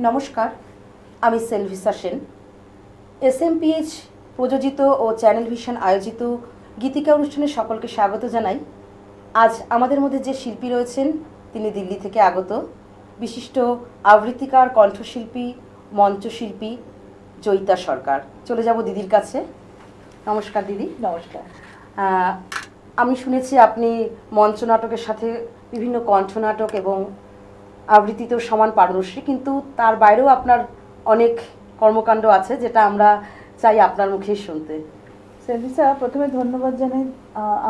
নমস্কার, আমি সেলভিসা সেন। SMPH প্রযোজিত ও চ্যানেল ভিশন আয়োজিত গীতিকা অনুষ্ঠানে সকলকে স্বাগত জানাই। আজ আমাদের মধ্যে যে শিল্পী রয়েছেন তিনি দিল্লি থেকে আগত বিশিষ্ট আবৃত্তিকার, কণ্ঠশিল্পী, মঞ্চশিল্পী জয়িতা সরকার। চলে যাব দিদির কাছে। নমস্কার দিদি। নমস্কার। আমি শুনেছি আপনি মঞ্চনাটকের সাথে বিভিন্ন কণ্ঠনাটক এবং আবৃত্তিতেও সমান পারদর্শী, কিন্তু তার বাইরেও আপনার অনেক কর্মকাণ্ড আছে যেটা আমরা চাই আপনার মুখেই শুনতে। সেলভিসা, প্রথমে ধন্যবাদ জানাই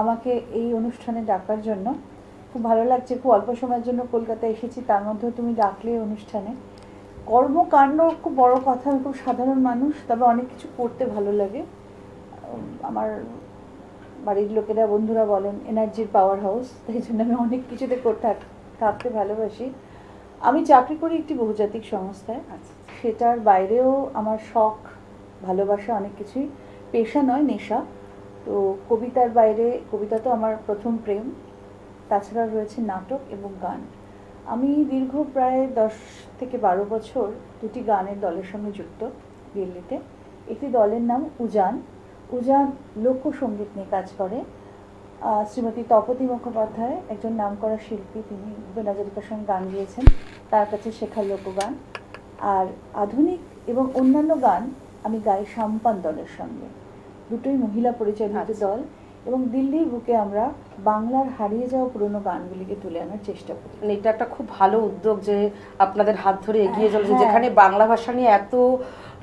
আমাকে এই অনুষ্ঠানে ডাকার জন্য। খুব ভালো লাগছে, খুব অল্প সময়ের জন্য কলকাতায় এসেছি, তার মধ্যেও তুমি ডাকলে অনুষ্ঠানে। কর্মকাণ্ড খুব বড় কথা, আমি খুব সাধারণ মানুষ, তবে অনেক কিছু করতে ভালো লাগে। আমার বাড়ির লোকেরা, বন্ধুরা বলেন এনার্জির পাওয়ার হাউস, তাই জন্য আমি অনেক কিছুতে থাকতে ভালোবাসি। আমি চাকরি করি একটি বহুজাতিক সংস্থায়। সেটার বাইরেও আমার শখ, ভালোবাসা অনেক কিছুই, পেশা নয়, নেশা। তো কবিতার বাইরে, কবিতা তো আমার প্রথম প্রেম, তাছাড়া রয়েছে নাটক এবং গান। আমি দীর্ঘ প্রায় 10 থেকে 12 বছর দুটি গানের দলের সঙ্গে যুক্ত দিল্লিতে। একটি দলের নাম উজান। উজান লোকসঙ্গীত নিয়ে কাজ করে। শ্রীমতী তপতী মুখোপাধ্যায় একজন নামকরা শিল্পী, তিনি ভূপেন হাজারিকার সঙ্গে গান গিয়েছেন, তার কাছে শেখা লোকগান। আর আধুনিক এবং অন্যান্য গান আমি গাই সাম্পান দলের সঙ্গে, দুটোই মহিলা পরিচালিত দল। এবং দিল্লির বুকে আমরা বাংলার হারিয়ে যাওয়া পুরনো গানগুলিকে তুলে আনার চেষ্টা করি। এটা একটা খুব ভালো উদ্যোগ যে আপনাদের হাত ধরে এগিয়ে চলেছে, যেখানে বাংলা ভাষা নিয়ে এত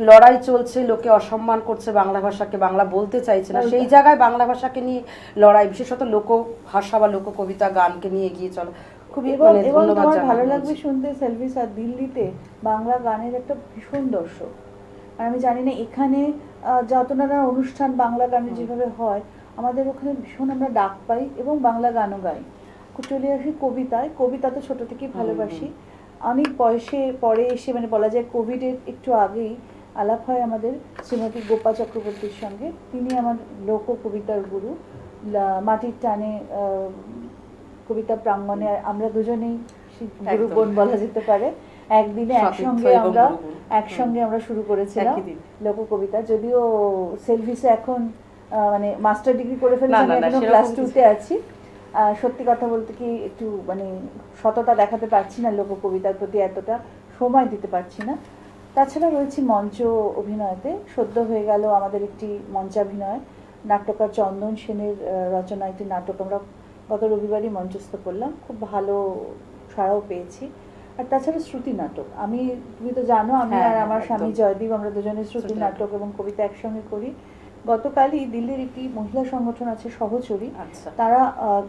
লড়াই চলছে, লোকে অসম্মান করছে বাংলা ভাষাকে, বাংলা বলতে চাইছে না, সেই জায়গায় বাংলা ভাষাকে নিয়ে লড়াই, বিশেষত লোকভাষা বা লোককবিতা গানকে নিয়ে এগিয়ে চলা খুবই ধন্যবাদ। ভালো লাগবে শুনতে সেলভিসা, দিল্লিতে বাংলা গানের একটা ভীষণ দর্শক। আর আমি জানি না এখানে যত নানা অনুষ্ঠান বাংলা গানের যেভাবে হয়, আমাদের ওখানে ভীষণ আমরা ডাক পাই এবং বাংলা গানও গাই। চলে আসি কবিতায়। কবিতা তো ছোট থেকেই ভালোবাসি। অনেক বয়সে পরে এসে, মানে বলা যায় কোভিডের একটু আগেই আলাপ হয় আমাদের শ্রীমতী গোপা চক্রবর্তীর সঙ্গে। তিনি আমার লোক কবিতার গুরু। মাটির টানে কবিতা প্রাঙ্গণে আমরা দুজনেই গুরু বোন বলা যেতে পারে। একদিনে একসঙ্গে আমরা শুরু করেছিলাম লোক কবিতা। যদিও সেলভিসে এখন মানে মাস্টার ডিগ্রি করে ফেলেছি, আমি এখনো ক্লাস 2-তে আছি। সত্যি কথা বলতে কি, একটু মানে সততা দেখাতে পারছি না, লোক কবিতার প্রতি এতটা সময় দিতে পারছি না। তাছাড়া রয়েছে মঞ্চ অভিনয়তে। সদ্য হয়ে গেল আমাদের একটি মঞ্চাভিনয়, নাট্যকার চন্দন সেনের রচনা একটি নাটক আমরা গত রবিবারই মঞ্চস্থ করলাম। খুব ভালো সাড়াও পেয়েছি। আর তাছাড়া শ্রুতি নাটক, তুমি তো জানো, আমি আর আমার স্বামী জয়দীপ, আমরা দুজনে শ্রুতি নাটক এবং কবিতা একসঙ্গে করি। গতকালই দিল্লির একটি মহিলা সংগঠন আছে সহচরী, তারা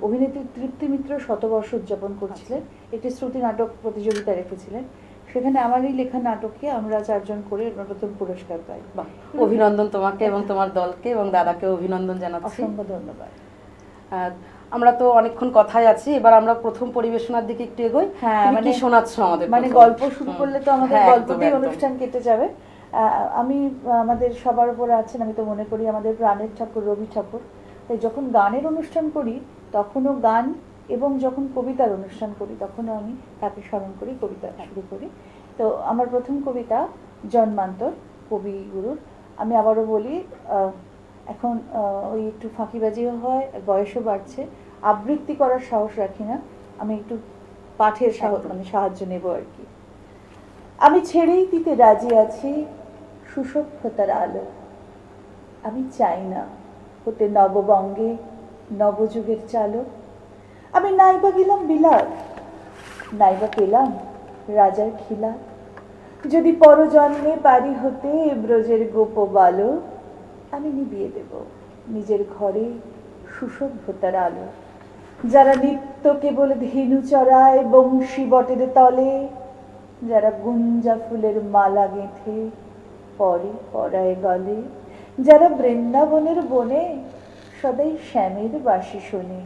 অভিনেত্রী তৃপ্তি মিত্র শতবর্ষ উদযাপন করছিলেন, একটি শ্রুতি নাটক প্রতিযোগিতা রেখেছিলেন। সেখানে আমার এই লেখা নাটককে আমরা 4 জন করে প্রথম পুরস্কার পাই। অভিনন্দন তোমাকে এবং তোমার দলকে, এবং দাদাকে অভিনন্দন জানাচ্ছি। অসংখ্য ধন্যবাদ। আমরা তো অনেকক্ষণ কথাই আছি, এবার আমরা প্রথম পরিবেশনার দিকে একটু এগোই। মানে শোনাচ্ছ আমাদের? মানে গল্প শুরু করলে তো আমাদের গল্পতেই অনুষ্ঠান কেটে যাবে। আমি আমাদের সবার উপরে আছেন, আমি তো মনে করি আমাদের প্রাণের ঠাকুর রবি ঠাকুর। তাই যখন গানের অনুষ্ঠান করি তখনও গান, এবং যখন কবিতার অনুষ্ঠান করি তখনও আমি তাকে স্মরণ করি, কবিতা শুরু করি। তো আমার প্রথম কবিতা জন্মান্তর, কবিগুরুর। আমি আবারও বলি, এখন ওই একটু ফাঁকিবাজিও হয়, বয়সও বাড়ছে, আবৃত্তি করার সাহস রাখি না, আমি একটু পাঠের সাহায্য নেব আর কি। আমি ছেড়েই দিতে রাজি আছি সুসভ্যতার আলো। আমি চাই না হতে নববঙ্গে নবযুগের চালক। আমি নাইবা গেলাম বিলাত, নাইবা পেলাম রাজার খিলা। যদি পরজন্মে পারি হতে ব্রজের গোপ বালক, আমি নিবিয়ে দেব নিজের ঘরে সুসভ্যতার আলো। যারা নিত্য কেবল ধেনু চড়ায় বংশী বটের তলে, যারা গুঞ্জা ফুলের মালা গেঁথে পরে পরায় গলে, যারা বৃন্দাবনের বনে সদাই শ্যামের বাঁশি শোনে,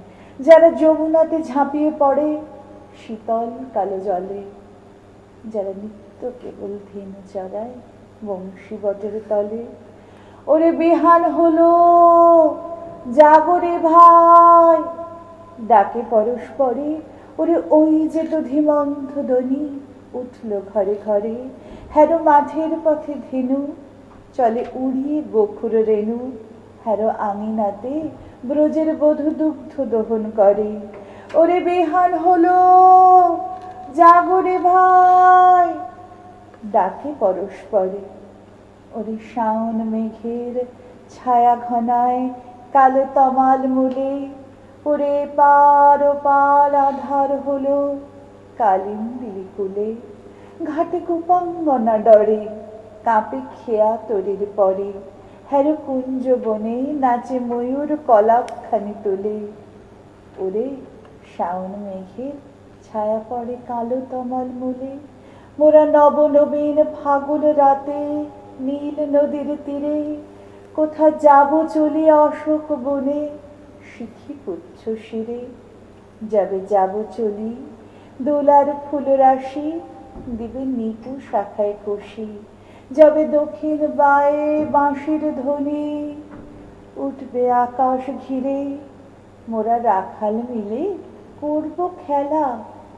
যারা যমুনাতে ঝাঁপিয়ে পড়ে শীতল কালো জলে, যারা নিত্য কেবল ধেনু চড়ায় বংশী বটের তলে। ওরে বেহান হলো জাগরে ভাই, ডাকে পরস্পরে, ওরে ওই যে তো ধীমন্ত ধ্বনি উঠল ঘরে ঘরে। হ্যারো মাঠের পথে ধেনু চলে উড়িয়ে গোখুর রেণু, হ্যারো আঙিনাতে ব্রজের বধূ দুগ্ধ দহন করে। ওরে বেহান হলো জাগরে ভাই, ডাকে পরস্পরে। ওরে শাওন মেঘের ছায়া ঘনায় কালো তমাল মূলে, ওরে পার ও পার আধার হলো কালিন্দির কুলে। ঘাটে কুপাঙ্গনা ডরে কাঁপে খেয়া তরির পরে, হ্যারো কুঞ্জ বনে নাচে ময়ূর কলাপখানি তোলে। ওরে শাওন মেঘের ছায়া পড়ে কালো তমাল মূলে, মোরা নব নবীন ফাগুন রাতে নীল নদীর তীরে, কোথা যাব চলে অশোক বনে শিখি পুচ্ছ শিরে। যাবে যাব চলি দোলার ফুল রাশি, দিবে নিপু শাখায় কষি। যাবে দক্ষিণ বায়ে বাঁশির ধ্বনি, উঠবে আকাশ ঘিরে। মোরা রাখাল মিলে করব খেলা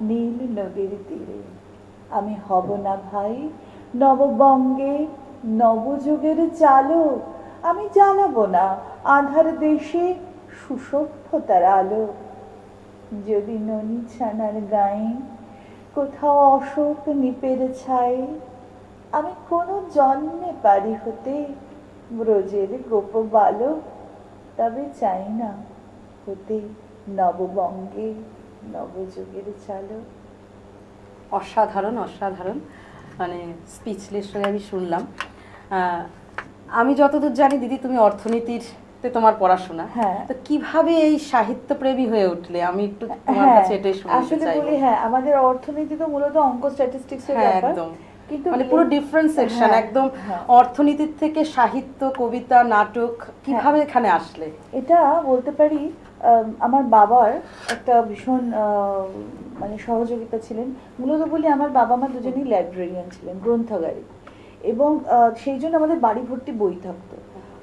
নীল নদীর তীরে। আমি হব না ভাই নববঙ্গে নবযুগের চালক, আমি জ্বালাবো না আধার দেশে সুসভ্যতার আলো। যদি ননি ছানার গায়ে কোথাও অশোক নিপের ছাই, আমি কোনো জন্মে পারি হতে ব্রজের গোপ বালক, তবে চাই না হতে নববঙ্গে নবযুগের চালক। অসাধারণ অসাধারণ, মানে স্পিচলেস হয়ে আমি শুনলাম। আমি যতদূর জানি দিদি, তুমি অর্থনীতিতে তোমার পড়াশোনা, হ্যাঁ। তো কিভাবে এই সাহিত্যপ্রেমী হয়ে উঠলে, আমি একটু তোমার কাছে এটাই শুনতে আসলে চাইবো। বলি, হ্যাঁ, আমাদের অর্থনীতি তো মূলত অঙ্ক স্ট্যাটিস্টিক্স এর হ্যাঁ, ব্যাপার, একদম। কিন্তু মানে পুরো ডিফারেন্ট সেকশন একদম। অর্থনীতির থেকে সাহিত্য, কবিতা, নাটক কিভাবে এখানে আসলে? এটা বলতে পারি আমার বাবার একটা ভীষণ মানে সহযোগিতা ছিলেন। মূলত বলি, আমার বাবা মা দুজনেই লাইব্রেরিয়ান ছিলেন, গ্রন্থাগারী, এবং সেই জন্য আমাদের বাড়ি ভর্তি বই থাকতো।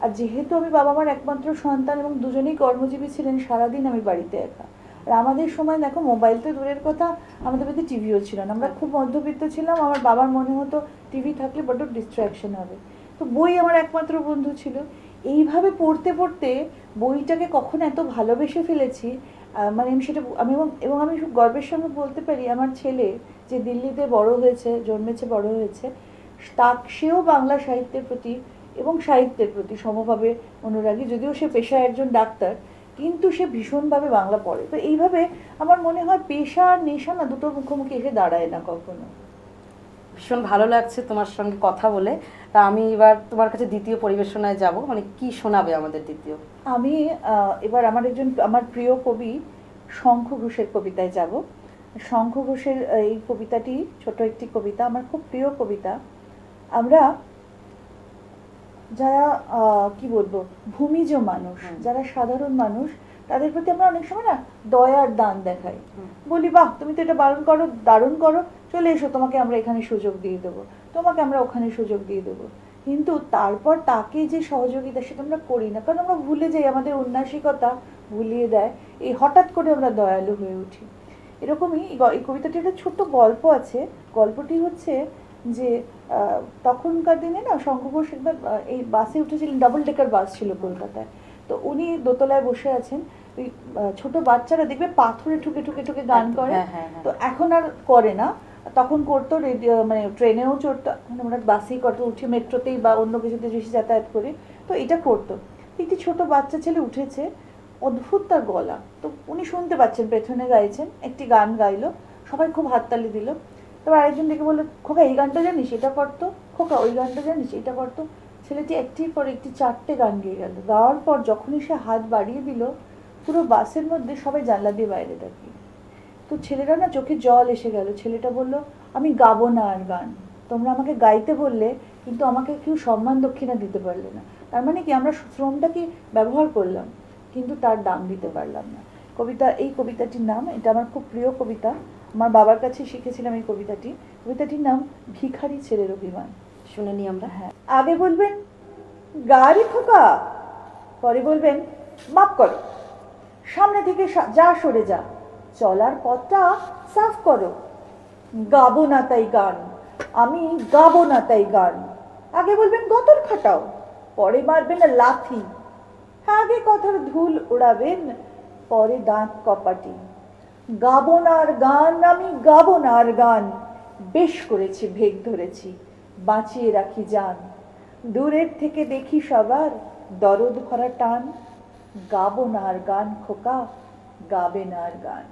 আর যেহেতু আমি বাবা মার একমাত্র সন্তান এবং দুজনেই কর্মজীবী ছিলেন, সারাদিন আমি বাড়িতে একা। আর আমাদের সময় দেখো, মোবাইল তো দূরের কথা, আমাদের বাড়িতে টিভিও ছিল না, আমরা খুব মধ্যবিত্ত ছিলাম। আমার বাবার মনে হতো টিভি থাকলে বড্ড ডিস্ট্র্যাকশন হবে, তো বই আমার একমাত্র বন্ধু ছিল। এইভাবে পড়তে পড়তে বইটাকে কখন এত ভালোবেসে ফেলেছি, মানে আমি সেটা এবং আমি খুব গর্বের সঙ্গে বলতে পারি, আমার ছেলে যে দিল্লিতে বড় হয়েছে, জন্মেছে, বড় হয়েছে, সেও বাংলা সাহিত্যের প্রতি এবং সাহিত্যের প্রতি সমভাবে অনুরাগী। যদিও সে পেশায় একজন ডাক্তার, কিন্তু সে ভীষণভাবে বাংলা পড়ে। তো এইভাবে আমার মনে হয় পেশা আর নেশা না, দুটোর মুখোমুখি এসে দাঁড়ায় না কখনো। ভীষণ ভালো লাগছে তোমার সঙ্গে কথা বলে। তা আমি এবার তোমার কাছে দ্বিতীয় পরিবেশনায় যাব, মানে কি শোনাবে আমাদের দ্বিতীয়? আমি এবার আমার প্রিয় কবি শঙ্খ ঘোষের কবিতায় যাব। শঙ্খ ঘোষের এই কবিতাটি ছোট একটি কবিতা, আমার খুব প্রিয় কবিতা। আমরা যারা কি বলবো, ভূমিজ মানুষ, যারা সাধারণ মানুষ, তাদের প্রতি আমরা অনেক সময় না দয়ার দান দেখাই। বলি, বাহ, তুমি তো এটা দারুণ করো, চলে এসো, তোমাকে আমরা এখানে সুযোগ দিয়ে দেবো, তোমাকে আমরা ওখানে সুযোগ দিয়ে দেবো। কিন্তু তারপর তাকে যে সহযোগিতা, সেটা আমরা করি না, কারণ আমরা ভুলে যাই, আমাদের উন্নাসিকতা ভুলিয়ে দেয়, এই হঠাৎ করে আমরা দয়ালু হয়ে উঠি। এরকমই এই কবিতাটির একটা ছোট্ট গল্প আছে। গল্পটি হচ্ছে যে তখনকার দিনে না শঙ্খ ঘোষ একবার এই বাসে উঠেছিলেন, ডাবল ডেকার বাস ছিল কলকাতায়। তো উনি দোতলায় বসে আছেন, ওই ছোট বাচ্চারা দেখবে পাথরে ঠুকে ঠুকে ঠুকে গান করে। তো এখন আর করে না, তখন করতো রেডিও, মানে ট্রেনেও চড়তো, আমরা বাসেই করতো, উঠে মেট্রোতেই বা অন্য কিছুতে বেশি যাতায়াত করি, তো এটা করতো। একটি ছোট বাচ্চা ছেলে উঠেছে, অদ্ভুত তার গলা, তো উনি শুনতে পাচ্ছেন, পেছনে গাইছেন, একটি গান গাইলো, সবাই খুব হাততালি দিল। তারপর আরেকজন ডেকে বললো, খোকা এই গানটা জানিস, এটা করতো, খোকা ওই গানটা জানিস, এটা করতো। ছেলেটি একটির পর একটি 4টে গান গেয়ে গেল। গাওয়ার পর যখনই সে হাত বাড়িয়ে দিল, পুরো বাসের মধ্যে সবাই জানলা দিয়ে বাইরে তাকিয়ে। তো ছেলেটা না চোখে জল এসে গেল। ছেলেটা বলল, আমি গাবো না আর গান, তোমরা আমাকে গাইতে বললে, কিন্তু আমাকে কেউ সম্মান দক্ষিণা দিতে পারলে না। তার মানে কি, আমরা শ্রমটাকে ব্যবহার করলাম, কিন্তু তার দাম দিতে পারলাম না। এই কবিতাটির নাম, এটা আমার খুব প্রিয় কবিতা, আমার বাবার কাছে শিখেছিলাম এই কবিতাটির নাম ভিখারি ছেলের অভিমান। শুনে নি আমরা। হ্যাঁ, আগে বলবেন গাড়ি খোকা, পরে বলবেন মাপ করো, সামনে থেকে যা সরে যা, চলার পথটা সাফ করো। গাবো না তাই গান, আমি গাবো না তাই গান। আগে বলবেন গতর খাটাও, পরে মারবেন না লাথি। আগে কথার ধুল ওড়াবেন, পরে দাঁত কপাটি। গাবো না আর গান, আমি গাবো না আর গান। বেশ করেছি ভেগ ধরেছি, বাঁচিয়ে রাখি জান। দূরের থেকে দেখি সবার দরদ ভরা টান। গাবো না আর গান খোকা, গাবে না আর গান।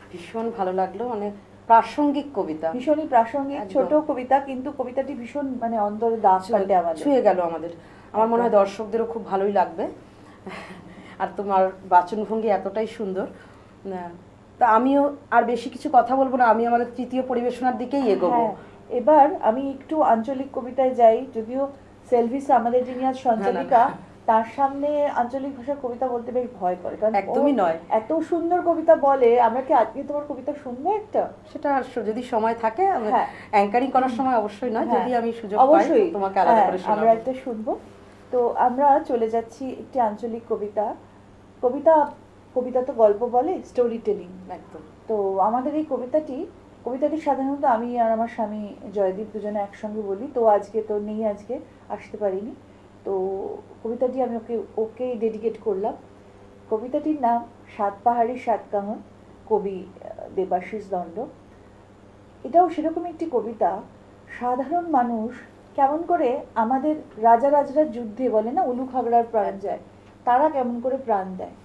ভীষণ ভালো লাগলো, মানে প্রাসঙ্গিক কবিতা, ভীষণই প্রাসঙ্গিক, একদম। ছোট কবিতা, কিন্তু কবিতাটি ভীষণ মানে অন্তরে দাগ কাটে আমাদের। ছুঁয়ে গেল আমাদের। আমার মনে হয় দর্শকদেরও খুব ভালোই লাগবে। আর তোমার বাচনভঙ্গি এতটাই সুন্দর। তা আমিও আর বেশি কিছু কথা বলবো না, আমি আমাদের তৃতীয় পরিবেশনার দিকেই এগোবো। হ্যাঁ, এবার আমি একটু আঞ্চলিক কবিতায় যাই, যদিও সেলভিস আমাদের যিনি আজ সঞ্চালিকা, তার সামনে আঞ্চলিক ভাষার কবিতা বলতে বেশ ভয় করে, কারণ একদমই নয়। এত সুন্দর কবিতা বলে। আমরা কি আজকে তোমার কবিতা শুনবো একটা? সেটা যদি সময় থাকে, হ্যাঁ, অ্যাঙ্কারিং করার সময় অবশ্যই নয়, হ্যাঁ, যদি আমি সুযোগ পাই অবশ্যই তোমাকে আলাদা করে আমরা শোনাবো। একটা শুনবো। তো আমরা চলে যাচ্ছি একটি আঞ্চলিক কবিতা। কবিতা কবিতা তো গল্প বলে, স্টোরি টেলিং। একদম। তো আমাদের এই কবিতাটি সাধারণত আমি আর আমার স্বামী জয়দীপ দুজনে একসঙ্গে বলি। তো আজকে তো নেই, আজকে আসতে পারিনি। তো কবিতাটি আমি ওকে ডেডিকেট করলাম। কবিতাটির নাম সাত পাহাড়ি সাত কাহন, কবি দেবাশিস দণ্ড। এটাও সেরকম একটি কবিতা, সাধারণ মানুষ কেমন করে আমাদের রাজার যুদ্ধে বলে না উলু খাগড়ার প্রাণ যায়, তারা কেমন করে প্রাণ দেয়।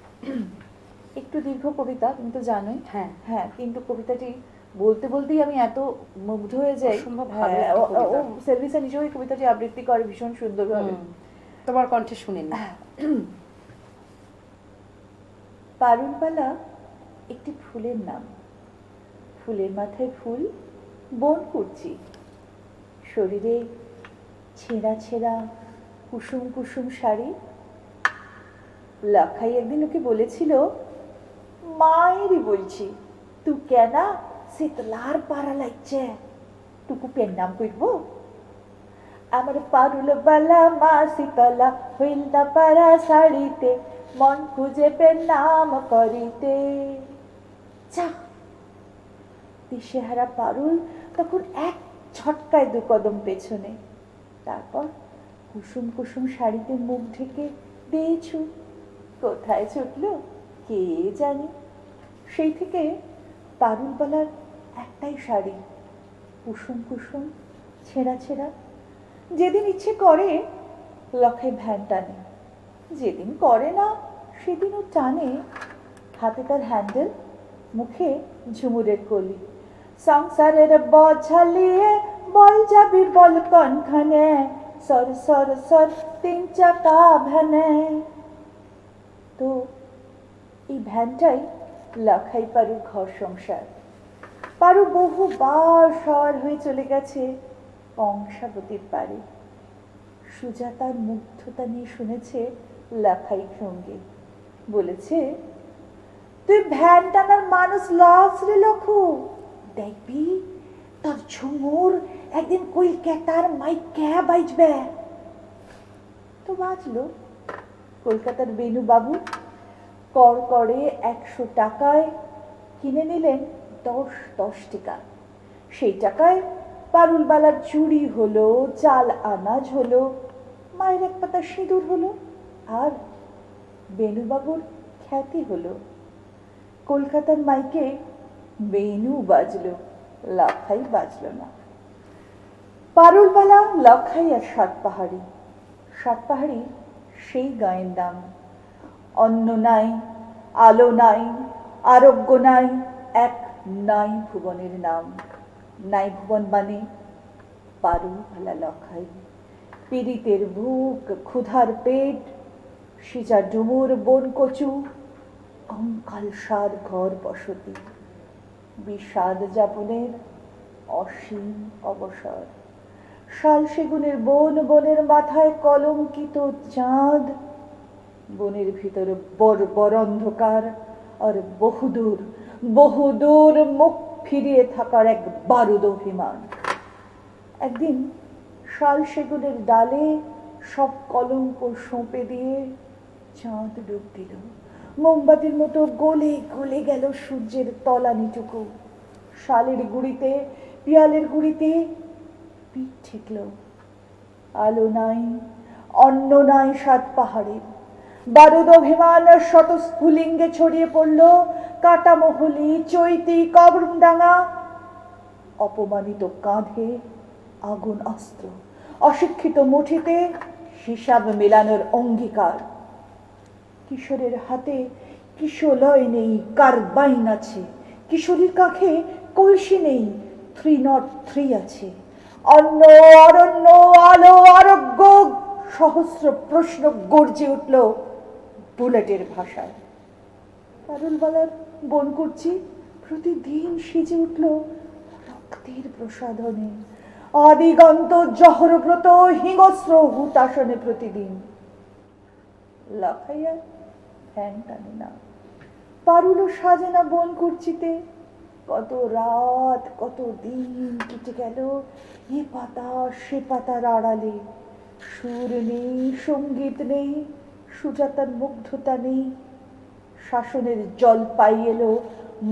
একটু দীর্ঘ কবিতা, তুমি তো জানোই। হ্যাঁ হ্যাঁ, কিন্তু কবিতাটি বলতে বলতেই আমি এত মুগ্ধ হয়ে যাই। অসম্ভব ভালো হ্যাঁ, একটা কবিতা। ও সেলভিসা নিজেও এই কবিতাটি আবৃত্তি করে ভীষণ সুন্দরভাবে। তোমার কণ্ঠে শুনিনি। পারুলবালা একটি ফুলের নাম। ফুলের মাথায় ফুল, বন করছি। শরীরে ছেঁড়া ছেঁড়া কুসুম কুসুম শাড়ি। লাখাই একদিন ওকে বলেছিল, মায়েরই বলছি, তু কেনা শীতলার পাড়া লাগছে, টুকু পেন নাম কইব। আমার পারুল বালা মা শীতলা হইল না পাড়া শাড়িতে, মন খুঁজে পেন নাম করিতে। যা দিশেহারা পারুল তখন এক ঝটকায় দু কদম পেছনে। তারপর কুসুম কুসুম শাড়িতে মুখ ঢেকে দিয়েছু। কোথায় ছুটলো কে জানি। সেই থেকে পারুলবালার একটাই শাড়ি, কুসুম কুসুম ছেঁড়া ছেঁড়া। যেদিন ইচ্ছে করে লখায় ভ্যান টানে, যেদিন করে না সেদিনও টানে। হাতে তার হ্যান্ডেল, মুখে ঝুমুরের কলি। সংসারের বোঝা নিয়ে বল যাবি বল কোনখানে, সর সর সর তিন চাকা ভ্যানে। তো এই ভ্যানটাই লাখাই পারুর ঘর সংসার। পারু বহুবার সওয়ার হয়ে চলে গেছে কংসাবতীর পারে। সুজাতার মুগ্ধতা নিয়ে শুনেছে লাখাই সঙ্গে। বলেছে, তুই ভ্যান টানার মানুষ লস রে লখু, দেখবি তোর ঝুমুর একদিন কলকাতার মাইকে বাজবে। তো বাজলো। কলকাতার বেনুবাবু কর করে 100 টাকায় কিনে নিলেন 10 টিকা। সেই টাকায় পারুলবালার চুড়ি হলো, চাল আনাজ হলো, মায়ের এক পাতা সিঁদুর হলো, আর বেনুবাবুর খ্যাতি হলো। কলকাতার মাইকে বেনু বাজলো, লাখাই বাজলো না। পারুলবালা, লাখাই আর সাত পাহাড়ি। সাত পাহাড়ি সেই গায়ের নাম। অন্ন নাই, আলো নাই, আরোগ্য নাই, এক নাই ভুবনের নাম। নাই ভুবন মানে পারুলবালা লখাই। পীড়িতের বুক, ক্ষুধার পেট, সিজা ডুমুর বন কচু, কঙ্কাল সার ঘর বসতি, বিষাদ যাপনের অসীম অবসর। শাল সেগুনের বন, বনের মাথায় কলঙ্কিত চাঁদ, বনের ভিতরে বর্বর অন্ধকার, আর বহুদূর বহুদূর মুখ ফিরিয়ে থাকার এক বারুদ অভিমান। একদিন শাল সেগুনের ডালে সব কলঙ্ক সঁপে দিয়ে চাঁদ ডুব দিল। মোমবাতির মতো গলে গলে গেল সূর্যের তলানিটুকু। শালের গুড়িতে পিয়ালের গুড়িতে পিঠ ঠেকল। আলো নাই, অন্ন নাই সাত পাহাড়ের, বারুদ অভিমান শত স্ফুলিঙ্গে ছড়িয়ে পড়ল কাটামহলি, চৈতি, কবরমডাঙ্গা। অপমানিত কাঁধে আগুন অস্ত্র, অশিক্ষিত মুঠিতে হিসাব মেলানোর অঙ্গীকার। কিশোরের হাতে কিশোলয় নেই, কারবাইন আছে। কিশোরীর কাছে কলসি নেই, 303 আছে। অন্ন, অরণ্য, আলো, আরোগ্য, সহস্র প্রশ্ন গর্জে উঠল বুলেটের ভাষায়। পারুলবালার বনকুর্চি প্রতিদিন সেজে উঠল রক্তের প্রসাধনে। আদিগন্ত জহরব্রত হিংস্র হুতাসনে প্রতিদিন। লাফাইয়া ঠ্যাং টানে না, পারুলও সাজে না বনকুর্চিতে। কত রাত, কত দিন কেটে গেল এ পাতা সে পাতার আড়ালে। সুর নেই, সঙ্গীত নেই, সুজাতার মুগ্ধতা নেই। শাসনের জল পাই এলো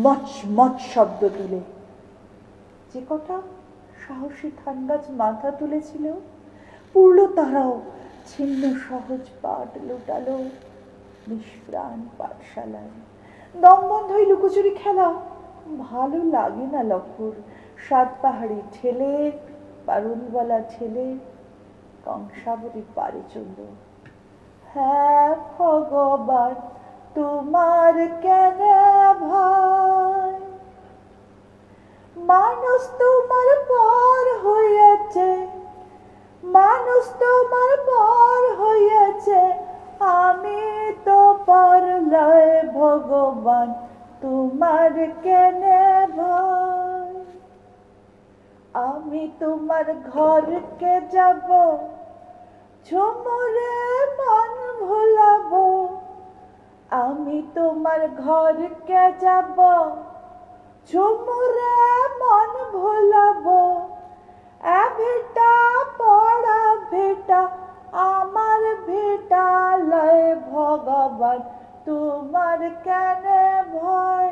মচ মচ শব্দ তুলে। যে কটা সাহসী ধান গাছ মাথা তুলেছিল পুরল তারাও, ছিন্ন সহজ পাট লুটালো নিষ্প্রাণ পাঠশালায়। দম বন্ধ হয়ে লুকোচুরি খেলা ভালো লাগে না লক্ষুর। সাত পাহাড়ি ঠেলে, পারুলবালা ঠেলে কংসাবতী পারে চলল। হ্যাঁ ভগবান তোমার কেন ভয়, মানুষ তোমার পর হইয়াছে, মানুষ তোমার পর হইয়াছে, আমি তো পর লয় ভগবান তোমার কেন ভয়। আমি তোমার ঘরকে যাব, ঝুমুরে মন ভোলাবো। আমি তোমার ঘরকে যাব, ঝুমুরে মন ভোলাবো। এ ভেটা পড়া ভেটা আমার ভেটা লয় ভগবান তোমার কেন ভয়।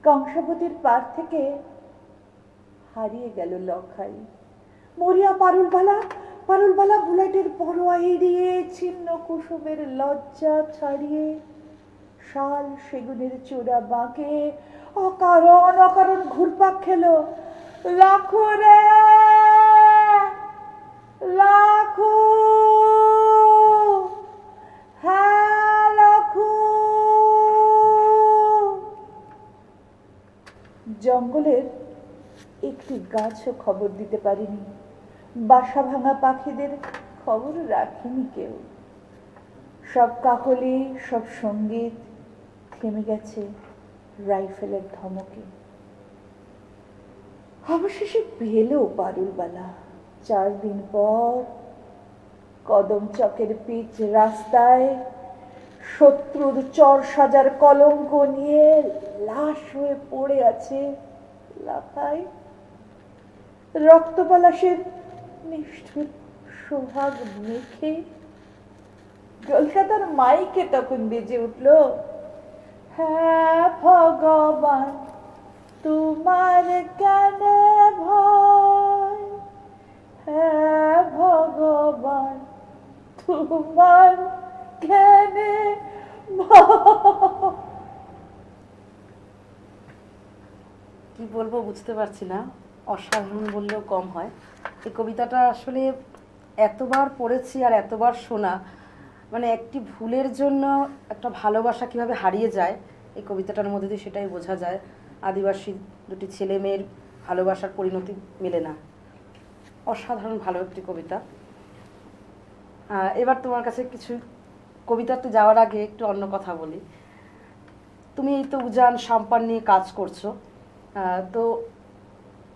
কংসাবতীর পার থেকে হারিয়ে গেল লখাই। মরিয়া পারুলবালা, পারুলবালা বুলেটের পরোয়া এড়িয়ে, ছিন্ন কুসুমের লজ্জা ছাড়িয়ে, শাল সেগুনের চূড়া বাঁকে অকারণ অকারণ ঘুরপাক খেলো। লাখু রে লাখু, হ্যাঁ লাখু। জঙ্গলের একটি গাছও খবর দিতে পারিনি, বাসা ভাঙা পাখিদের খবর রাখিনি কেউ। সব কাকলি, সব সঙ্গীত থেমে গেছে রাইফেলের ধমকে। অবশেষে পেল পারুলবালা 4 দিন পর কদম চকের পিচ রাস্তায় শত্রুর চর সাজার কলঙ্ক নিয়ে লাশ হয়ে পড়ে আছে লাফাই। রক্তপলাশের নিষ্ঠুর সোহাগ মেখে জলসাদার মাইকে তখন বেজে উঠল, হ্যাঁ ভগবান তোমার কেন ভয়, হ্যাঁ ভগবান তোমার কেন ভয়। কি বলবো বুঝতে পারছি না, অসাধারণ বললেও কম হয়। এই কবিতাটা আসলে এতবার পড়েছি আর এতবার শোনা, মানে একটি ভুলের জন্য একটা ভালোবাসা কিভাবে হারিয়ে যায় এই কবিতাটার মধ্যে দিয়ে সেটাই বোঝা যায়। আদিবাসী দুটি ছেলে মেয়ের ভালোবাসার পরিণতি মেলে না। অসাধারণ ভালো একটি কবিতা। এবার তোমার কাছে কিছু কবিতাতে যাওয়ার আগে একটু অন্য কথা বলি। তুমি এই তো উজান সাম্পান নিয়ে কাজ করছো, তো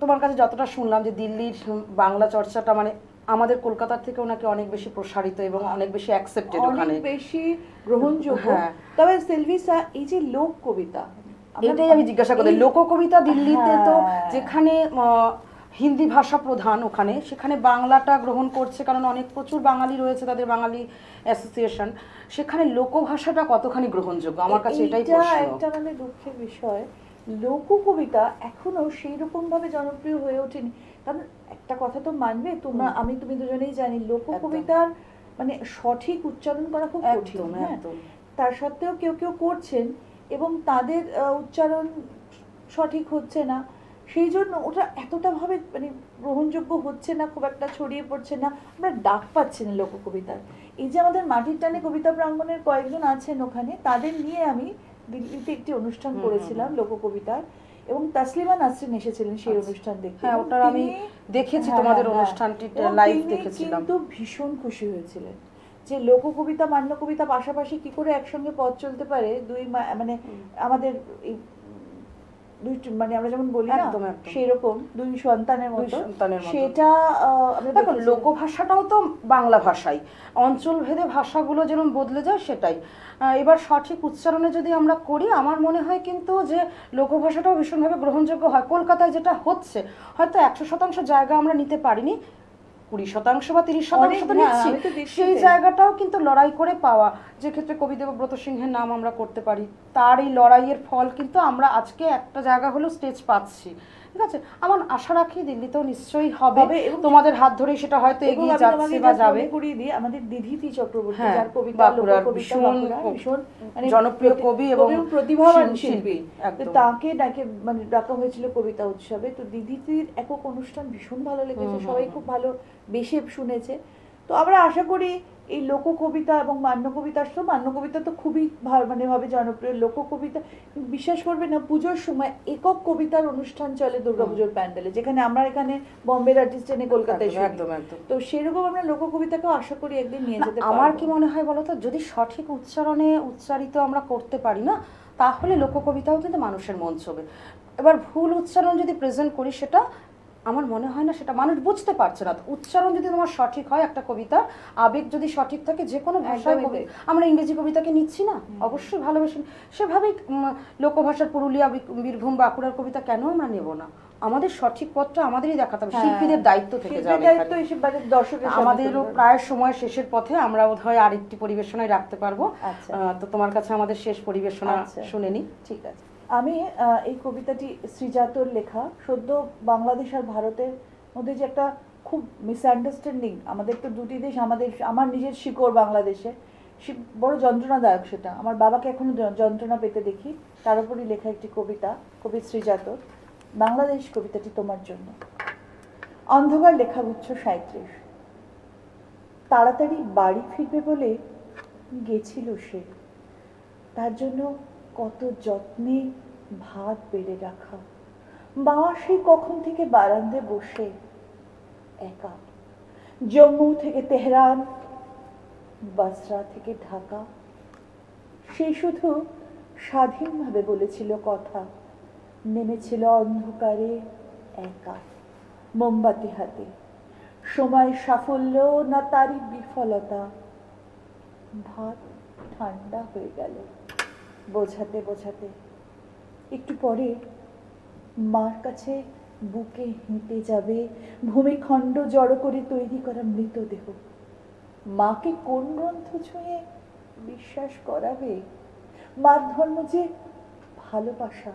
তোমার কাছে যতটা শুনলাম যে দিল্লির বাংলা চর্চাটা মানে আমাদের কলকাতার থেকেও নাকি অনেক বেশি প্রসারিত এবং অনেক বেশি অ্যাকসেপ্টেড, ওখানে অনেক বেশি গ্রহণযোগ্য। হ্যাঁ। তবে সেলভিসা এই যে লোক কবিতা, এটাই আমি জিজ্ঞাসা করি, লোক কবিতা দিল্লিতে তো যেখানে হিন্দি ভাষা প্রধান, ওখানে সেখানে বাংলাটা গ্রহণ করছে, কারণ অনেক প্রচুর বাঙালি রয়েছে, তাদের বাঙালি অ্যাসোসিয়েশন, সেখানে লোকভাষাটা কতখানি গ্রহণযোগ্য আমার কাছে এটাই প্রশ্ন। একটা মানে দুঃখের বিষয় লোককবিতা এখনো সেই রকম ভাবে জনপ্রিয় হয়ে ওঠেনি। কারণ একটা কথা তো মানবে তোমরা, তুমি দুজনেই জানি লোককবিতার মানে সঠিক উচ্চারণ করা খুব কঠিন। একদম হ্যাঁ, একদম তার সত্ত্বেও কেউ কেউ করছেন এবং তাদের উচ্চারণ সঠিক হচ্ছে না, সেই জন্য ওটা এতটা ভাবে মানে গ্রহণযোগ্য হচ্ছে না, খুব একটা ছড়িয়ে পড়ছে না, আমরা ডাক পাচ্ছি না লোককবিতার। এই যে আমাদের মাটির টানে কবিতা প্রাঙ্গণের কয়েকজন আছেন ওখানে, তাদের নিয়ে আমি দিল্লিতে একটি অনুষ্ঠান করেছিলাম লোককবিতার, এবং তাসলিমা নাসরিন এসেছিলেন সেই অনুষ্ঠান দেখতে। হ্যাঁ, ওটা আমি দেখেছি, তোমাদের অনুষ্ঠানটি লাইভ দেখেছিলাম। কিন্তু ভীষণ খুশি হয়েছিলেন যে লোককবিতা মান্য কবিতা পাশাপাশি কি করে একসঙ্গে পথ চলতে পারে, মানে আমাদের এই মানে আমরা যেমন বলি না সেই রকম দুই সন্তানের মতো, সেটা দেখো লোকভাষাটাও তো বাংলা ভাষাই, অঞ্চল ভেদে ভাষাগুলো যেরকম বদলে যায় সেটাই। এবার সঠিক উচ্চারণে যদি আমরা করি, আমার মনে হয় কিন্তু যে লোকভাষাটাও ভীষণভাবে গ্রহণযোগ্য হয়। কলকাতায় যেটা হচ্ছে, হয়তো 100% জায়গা আমরা নিতে পারিনি, 20% বা 30% তো নিচ্ছি, সেই জায়গাটাও কিন্তু লড়াই করে পাওয়া। যে ক্ষেত্রে কবি দেবব্রত সিংহের নাম আমরা করতে পারি, তার এই লড়াইয়ের ফল কিন্তু আমরা আজকে একটা জায়গা হলো স্টেজ পাচ্ছি। ঠিক আছে, আমার আশা রাখি দিল্লিতেও নিশ্চয়ই হবে, এবং তোমাদের হাত ধরেই সেটা হয়তো এগিয়ে যাচ্ছে বা যাবে। করিয়ে দিয়ে আমাদের দিধিতি চক্রবর্তী, যার কবিতা ভীষণ মানে জনপ্রিয় কবি এবং প্রতিভাবান শিল্পী, তাকে মানে ডাকা হয়েছিল কবিতা উৎসবে। তো দিধিতির একক অনুষ্ঠান ভীষণ ভালো লেগেছে, সবাই খুব ভালো বেশে শুনেছে। তো আমরা আশা করি এই লোককবিতা এবং মান্য কবিতা, মান্য কবিতা তো খুবই মানে ভাবে জনপ্রিয়, লোককবিতা বিশ্বাস করবে না, পুজোর সময় একক কবিতার অনুষ্ঠান চলে দুর্গাপুজোর প্যান্ডেলে, যেখানে আমরা এখানে বম্বের আর্টিস্ট এনে কলকাতায় শুনি। একদম একদম। তো সেরকম আমরা লোককবিতাকেও আশা করি একদিন নিয়ে যেতে পারবো। আমার কি মনে হয় বলতো, যদি সঠিক উচ্চারণে উচ্চারিত আমরা করতে পারি না, তাহলে লোককবিতাও কিন্তু মানুষের মন ছবে। এবার ভুল উচ্চারণ যদি প্রেজেন্ট করি, সেটা আমার মনে হয় না সেটা মানুষ বুঝতে পারছে না। উচ্চারণ যদি তোমার সঠিক হয়, একটা কবিতার আবেগ যদি সঠিক থাকে, যে কোনো ভাষায় আমরা ইংরেজি কবিতাকে নিচ্ছি না, অবশ্যই ভালোবেসে, সেভাবেই লোকভাষার পুরুলিয়া, বীরভূম, বাঁকুড়ার কবিতা কেন আমরা নেব না? আমাদের সঠিক পথটা আমাদেরই দেখাতে হবে, শিল্পীদের দায়িত্ব থেকে যাবে। আমাদেরও প্রায় সময় শেষের পথে, আমরা বোধহয় আরেকটি পরিবেশনায় রাখতে পারবো। তো তোমার কাছে আমাদের শেষ পরিবেশনা শুনে নি। ঠিক আছে। আমি এই কবিতাটি শ্রীজাতর লেখা। সদ্য বাংলাদেশ আর ভারতের মধ্যে যে একটা খুব মিসআন্ডারস্ট্যান্ডিং, আমাদের তো দুটি দেশ, আমার নিজের শিকড় বাংলাদেশে, বড় যন্ত্রণাদায়ক সেটা। আমার বাবাকে এখনো যন্ত্রণা পেতে দেখি। তার উপরই লেখা একটি কবিতা, কবি শ্রীজাতর। বাংলাদেশ কবিতাটি তোমার জন্য। অন্ধকার লেখাগুচ্ছ 37। তাড়াতাড়ি বাড়ি ফিরবে বলে গেছিল সে, তার জন্য কত যত্নে ভাত বেড়ে রাখা। মা সেই কখন থেকে বারান্দায় বসে একা। জম্মু থেকে তেহরান, বাসরা থেকে ঢাকা, সে শুধু স্বাধীনভাবে বলেছিল কথা। নেমেছিল অন্ধকারে একা, মোমবাতি হাতে। সময় সাফল্য না তারই বিফলতা। ভাত ঠান্ডা হয়ে গেল বোঝাতে বোঝাতে। একটু পরে মার কাছে বুকে হেঁটে যাবে ভূমিখণ্ড জড়ো করে তৈরি করা মৃতদেহ। মাকে কোন গ্রন্থ ছুঁয়ে বিশ্বাস করাবে? মার ধর্ম যে ভালোবাসা,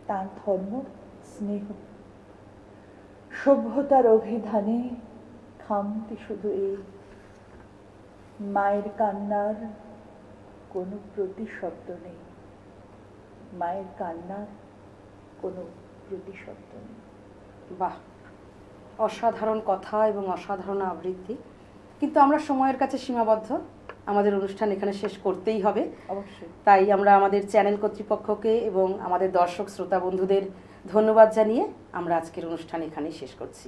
তার ধর্ম স্নেহ। সভ্যতার অভিধানে খামতি শুধু এই, মায়ের কান্নার কোনো প্রতিশব্দ নেই। মায়ের কান্নার কোনো প্রতিশব্দ নেই। বাহ, অসাধারণ কথা এবং অসাধারণ আবৃত্তি। কিন্তু আমরা সময়ের কাছে সীমাবদ্ধ, আমাদের অনুষ্ঠান এখানে শেষ করতেই হবে অবশ্যই। তাই আমরা আমাদের চ্যানেল কর্তৃপক্ষকে এবং আমাদের দর্শক শ্রোতা বন্ধুদের ধন্যবাদ জানিয়ে আমরা আজকের অনুষ্ঠান এখানেই শেষ করছি।